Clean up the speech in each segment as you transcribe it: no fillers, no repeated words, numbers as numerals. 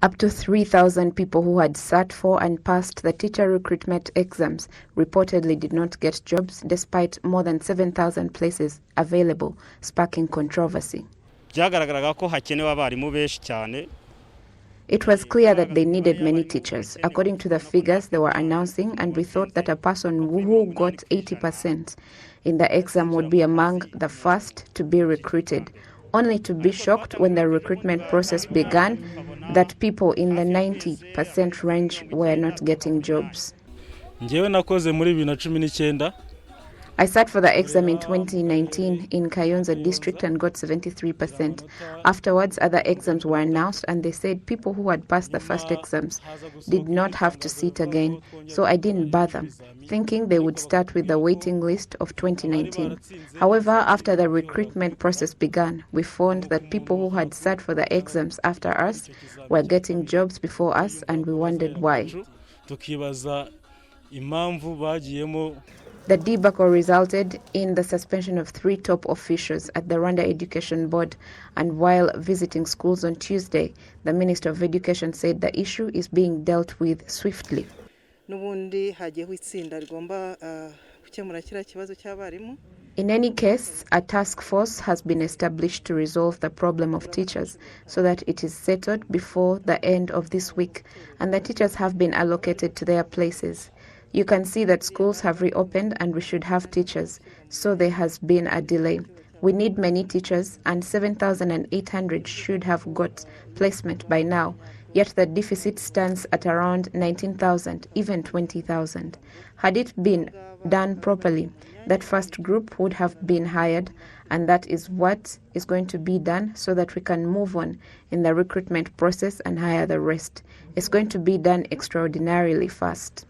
Up to 3,000 people who had sat for and passed the teacher recruitment exams reportedly did not get jobs despite more than 7,000 places available, sparking controversy. It was clear that they needed many teachers, according to the figures they were announcing, and we thought that a person who got 80% in the exam would be among the first to be recruited, only to be shocked when the recruitment process began that people in the 90% range were not getting jobs. I sat for the exam in 2019 in Kayonza district and got 73%. Afterwards, other exams were announced and they said people who had passed the first exams did not have to sit again, so I didn't bother, thinking they would start with the waiting list of 2019. However, after the recruitment process began, we found that people who had sat for the exams after us were getting jobs before us, and we wondered why. The debacle resulted in the suspension of 3 top officials at the Rwanda Education Board, and while visiting schools on Tuesday, the Minister of Education said the issue is being dealt with swiftly. In any case, a task force has been established to resolve the problem of teachers so that it is settled before the end of this week, and the teachers have been allocated to their places. You can see that schools have reopened and we should have teachers, so there has been a delay. We need many teachers, and 7,800 should have got placement by now, yet the deficit stands at around 19,000, even 20,000. Had it been done properly, that first group would have been hired, and that is what is going to be done so that we can move on in the recruitment process and hire the rest. It's going to be done extraordinarily fast.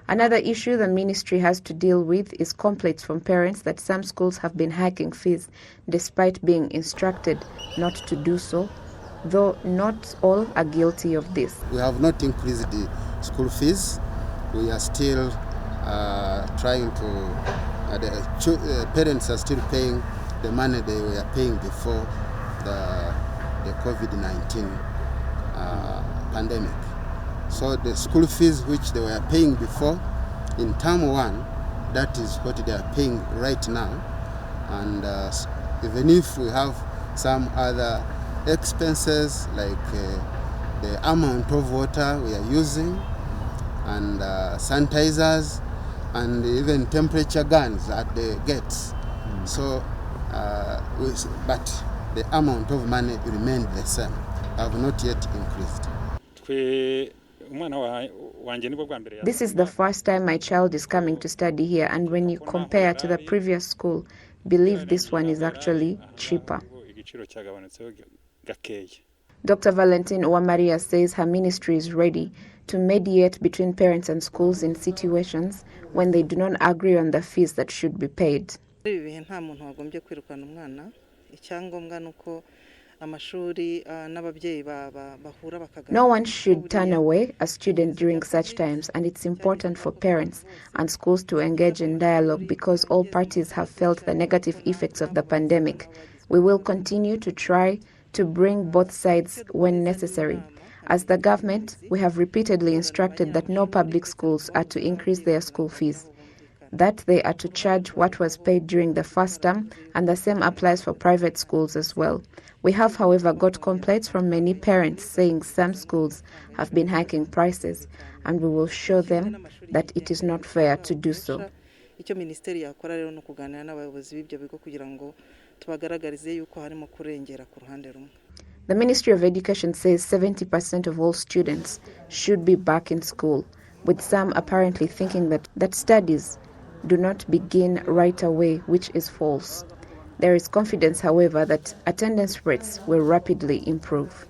Another issue the ministry has to deal with is complaints from parents that some schools have been hiking fees despite being instructed not to do so, though not all are guilty of this. We have not increased the school fees. We are still trying to, parents are still paying the money they were paying before the COVID-19 pandemic. So the school fees which they were paying before in term 1, that is what they are paying right now. And even if we have some other expenses like the amount of water we are using and sanitizers and even temperature guns at the gates. So, but the amount of money remained the same, have not yet increased. This is the first time my child is coming to study here, and when you compare to the previous school, believe this one is actually cheaper. Dr. Valentin Uwamaria says her ministry is ready to mediate between parents and schools in situations when they do not agree on the fees that should be paid. No one should turn away a student during such times, and it's important for parents and schools to engage in dialogue because all parties have felt the negative effects of the pandemic. We will continue to try to bring both sides when necessary. As the government, we have repeatedly instructed that no public schools are to increase their school fees, that they are to charge what was paid during the first term, and the same applies for private schools as well. We have, however, got complaints from many parents saying some schools have been hiking prices, and we will show them that it is not fair to do so. The Ministry of Education says 70% of all students should be back in school, with some apparently thinking that studies do not begin right away, which is false. There is confidence, however, that attendance rates will rapidly improve.